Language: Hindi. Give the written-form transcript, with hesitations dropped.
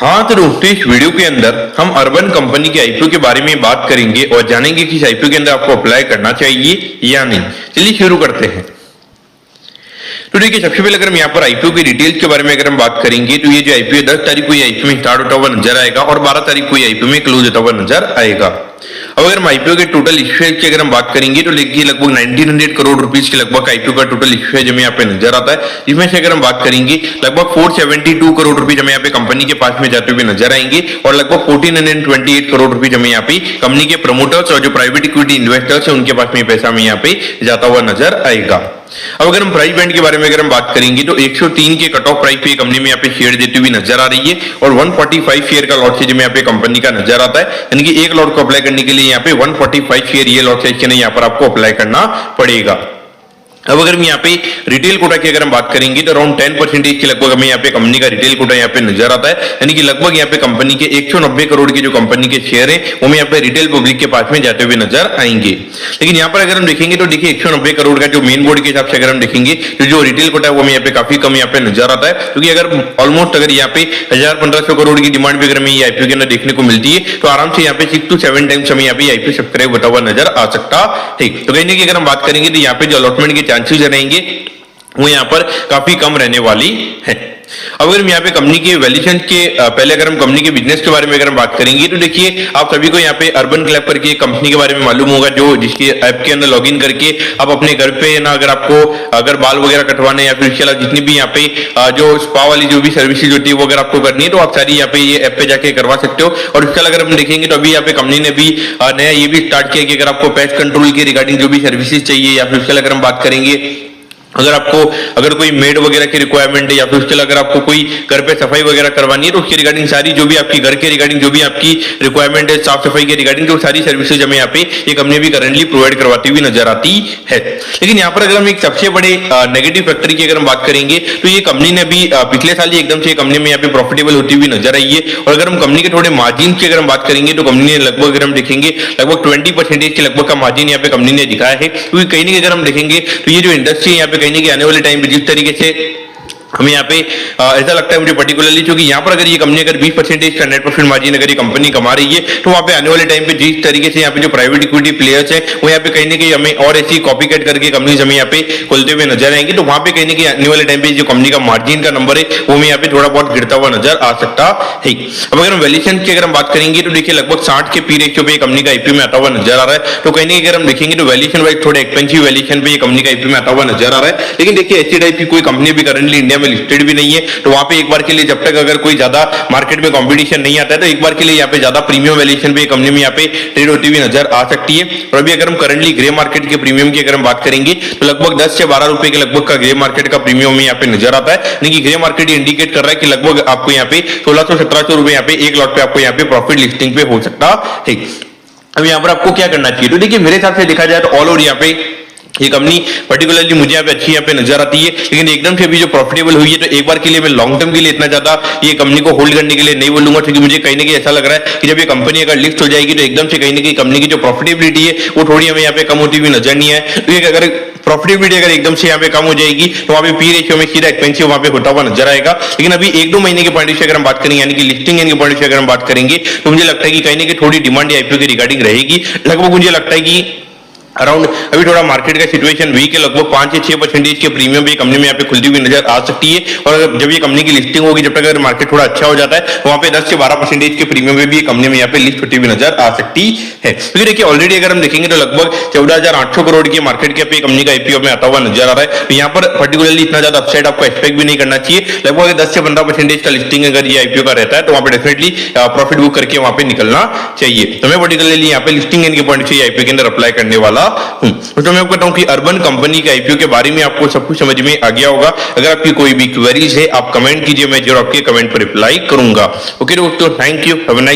हाँ तो दोस्तों, इस वीडियो के अंदर हम अर्बन कंपनी के आईपीओ के बारे में बात करेंगे और जानेंगे कि इस आईपीओ के अंदर आपको अप्लाई करना चाहिए या नहीं। चलिए शुरू करते हैं। तो देखिए, सबसे पहले अगर हम यहाँ पर आईपीओ की डिटेल्स के बारे में अगर हम बात करेंगे तो ये जो आईपीओ है 10 तारीख को ये आईपीओ में स्टार्ट होता हुआ नजर आएगा और 12 तारीख को ये आईपीओ में क्लोज होता हुआ नजर आएगा। अब अगर हम आईपीओ के टोटल इश्यूज की अगर हम बात करेंगे तो देखिए लगभग 1900 करोड़ रुपीस के लगभग आईपीओ का टोटल इश्यूज हमें यहाँ पे नजर आता है। इसमें से अगर हम बात करेंगे लगभग 472 करोड़ रुपीस हमें यहाँ पे कंपनी के पास में जाते हुए नजर आएंगे और लगभग 1428 करोड़ रुपीस हमें यहाँ पे कंपनी के प्रमोटर्स और जो प्राइवेट इक्विटी इन्वेस्टर्स है उनके पास में पैसा हमें यहाँ पे जाता हुआ नजर आएगा। अब अगर हम प्राइस बैंड के बारे में अगर हम बात करेंगे तो 103 के कट ऑफ प्राइस पे कंपनी में यहाँ पे शेयर देती हुई नजर आ रही है और 145 शेयर का लॉट साइज में यहाँ पे कंपनी का नजर आता है। यानी कि एक लॉट को अप्लाई करने के लिए यहाँ पे 145 शेयर ये लॉट साइज के नहीं यहाँ पर आपको अप्लाई करना पड़ेगा। अब अगर हम यहाँ पे रिटेल कोटा की अगर हम बात करेंगे तो अराउंड 10% के लगभग हमें यहाँ पे कंपनी का रिटेल कोटा यहाँ पे नजर आता है। यानी कि लगभग यहाँ पे कंपनी के 190 करोड़ के जो कंपनी के शेयर हैं वो हमें यहाँ पे रिटेल पब्लिक के पास में जाते हुए नजर आएंगे। लेकिन यहाँ पर अगर हम देखेंगे तो देखिए 190 करोड़ का जो मेन बोर्ड के हिसाब से अगर हम देखेंगे तो जो रिटेल कोटा है वो हमें यहाँ पे काफी कम यहाँ पे नजर आता है, क्योंकि अगर ऑलमोस्ट अगर यहाँ पे 1500 करोड़ की डिमांड भी अगर हमें ये आईपीओ के अंदर देखने को मिलती है तो आराम से यहाँ पे 6 to 7 टाइम्स हमें यहाँ पे आईपीओ सब्सक्राइब होता हुआ नजर आ सकता है। तो कहीं ना कहीं अगर हम बात करेंगे तो यहाँ पे जो अलॉटमेंट के चांसेस रहेंगे वो यहाँ पर काफी कम रहने वाली है। अब अगर हम यहाँ पे कंपनी के वैल्यूएशन के पहले अगर हम कंपनी के बिजनेस के बारे में अगर हम बात करेंगे तो देखिए आप सभी को यहाँ पे अर्बन क्लब करके कंपनी के बारे में मालूम होगा, जो जिसके ऐप के अंदर लॉगिन करके आप अपने घर पे ना अगर आपको अगर बाल वगैरह कटवाने या फिर इसके अलावा जितनी भी यहाँ पे जो स्पा वाली जो भी सर्विसेज होती है वो अगर आपको करनी है तो आप सारी यहाँ पे ये ऐप पे जाके करवा सकते हो। और इसके अलावा अगर हम देखेंगे तो अभी यहाँ पे कंपनी ने भी नया ये भी स्टार्ट किया कि अगर आपको पेस्ट कंट्रोल के रिगार्डिंग जो भी सर्विसेज चाहिए या फिर उसके अलावा अगर हम बात करेंगे अगर कोई मेड वगैरह की रिक्वायरमेंट है या फिर उसके अगर आपको कोई घर पे सफाई वगैरह करवानी है तो उसके रिगार्डिंग सारी जो भी आपकी घर के रिगार्डिंग जो भी आपकी रिक्वायरमेंट है साफ सफाई के रिगार्डिंग जो सारी सर्विसेज हमें यहाँ पे ये कंपनी भी करंटली प्रोवाइड करवाती हुई नजर आती है। लेकिन यहाँ पर अगर हम एक सबसे बड़े नेगेटिव फैक्टर की अगर हम बात करेंगे तो ये कंपनी ने भी पिछले साल ही एकदम से कंपनी में यहाँ पे प्रॉफिटेबल होती हुई नजर आई है। और अगर हम कंपनी के थोड़े मार्जिन की अगर हम बात करेंगे तो कंपनी ने लगभग अगर हम देखेंगे लगभग 20% के लगभग का मार्जिन यहाँ पे कंपनी ने दिखाया है। क्योंकि कहीं ना कहीं अगर हम देखेंगे तो ये जो इंडस्ट्री है यहाँ पे कहीं ना कहीं आने वाले टाइम जिस तरीके से हमें यहाँ पे ऐसा लगता है मुझे पर्टिकुलरली, क्योंकि यहाँ पर अगर ये कंपनी अगर 20% का नेट प्रॉफिट मार्जिन अगर ये कंपनी कमा रही है तो वहाँ पे आने वाले टाइम पे जिस तरीके से यहाँ पे जो प्राइवेट इक्विटी प्लेयर्स है वो यहाँ पे कहीं ना कहीं हमें और ऐसी कॉपी कैट करके कंपनीज हमें यहाँ पे खोलते हुए नजर आएंगे। तो वहाँ पे कहीं ना कहीं आने वाले टाइम पे जो कंपनी का मार्जिन का नंबर है वो हमें यहाँ पे थोड़ा बहुत गिरता हुआ नजर आ सकता है। अब अगर हम वैल्यूएशन की अगर हम बात करेंगे तो देखिए लगभग 60 के पी रेशियो पे कंपनी का आईपीओ में आता हुआ नजर आ रहा है। तो कहीं ना कहीं अगर हम देखेंगे तो वैल्यूएशन वाइज थोड़े एक्सपेंसिव वैल्यूएशन पे ये कंपनी का आईपीओ में आता हुआ नजर आ रहा है। लेकिन देखिए ऐसी टाइप की कोई कंपनी भी करंटली इंडिया में लिस्टेड भी नहीं है, तो वहां पे एक बार के लिए जब तक अगर कोई ज्यादा मार्केट में कंपटीशन नहीं आता है तो एक बार के लिए यहाँ पे ज्यादा प्रीमियम वैल्यूएशन पे कंपनी में यहाँ पे ट्रेड होती हुई नजर आ सकती है। और अभी अगर हम करंटली ग्रे मार्केट के प्रीमियम की अगर हम बात करेंगे तो लगभग 10 से 12 रुपए के लगभग का ग्रे मार्केट का प्रीमियम यहाँ पे नजर आता है। यानी कि ग्रे मार्केट इंडिकेट कर रहा है कि लगभग आपको यहाँ पे 1600-1700 रुपए यहाँ पे एक लॉट पे आपको यहाँ पे प्रॉफिट लिस्टिंग पे हो सकता है। अब यहाँ पर आपको क्या करना चाहिए तो देखिए मेरे हिसाब से देखा जाए तो ऑल ओवर यहाँ पे ये कंपनी पर्टिकुलरली मुझे यहाँ पे अच्छी यहाँ पे नजर आती है। लेकिन एकदम से अभी जो प्रॉफिटेबल हुई है तो एक बार के लिए मैं लॉन्ग टर्म के लिए इतना ज्यादा ये कंपनी को होल्ड करने के लिए नहीं बोलूंगा, क्योंकि मुझे कहीं ना कहीं ऐसा लग रहा है कि जब ये कंपनी अगर लिस्ट हो जाएगी तो एकदम से कहीं ना कहीं कंपनी की जो प्रॉफिटेबिलिटी है वो थोड़ी हमें यहाँ पे कम होती हुई नजर नहीं है। तो अगर प्रॉफिटेबिलिटी अगर एकदम से यहाँ पे कम हो जाएगी तो वहाँ पे पी रेशियो में सीधा एक्सपेंसिव वहाँ पे होता हुआ नजर आएगा। लेकिन अभी 1-2 महीने के पॉइंट से अगर हम बात करेंगे यानी कि लिस्टिंग के पॉइंट से अगर हम बात करेंगे तो मुझे लगता है कि कहीं ना कहीं थोड़ी डिमांड आईपीओ की रिगार्डिंग रहेगी। लगभग मुझे लगता है कि अराउंड अभी थोड़ा मार्केट का सिचुएशन वीक है, लगभग 5 से 6% के प्रीमियम भी कंपनी में यहाँ पे खुलती हुई नजर आ सकती है। और जब ये कंपनी की लिस्टिंग होगी जब तक अगर मार्केट थोड़ा अच्छा हो जाता है तो वहाँ पे 10 से 12% के प्रीमियम में भी कंपनी में यहाँ पे लिस्ट होती हुई नजर आ सकती है। क्योंकि देखिए ऑलरेडी अगर हम देखेंगे तो लगभग 14,800 करोड़ की मार्केट कैप कंपनी का आईपीओ में आता हुआ नजर आ रहा है। तो यहाँ पर पर्टिकुलरली इतना ज्यादा अपसाइड आपको एक्सपेक्ट भी नहीं करना चाहिए। लगभग 10 से 15% का लिस्टिंग अगर ये आईपीओ का रहता है तो वहाँ पे डेफिनेटली प्रॉफिट बुक करके वहाँ पे निकलना चाहिए। तो मैं पर्टिकुलरली यहाँ पे लिस्टिंग के पॉइंट से आईपीओ के अंदर अप्लाई करने वाला हूँ। तो मैं आपको बताऊं कि अर्बन कंपनी के आईपीओ के बारे में आपको सब कुछ समझ में आ गया होगा। अगर आपकी कोई भी क्वेरीज है आप कमेंट कीजिए, मैं जरूर आपके कमेंट पर रिप्लाई करूंगा। ओके दोस्तों, thank you, have a nice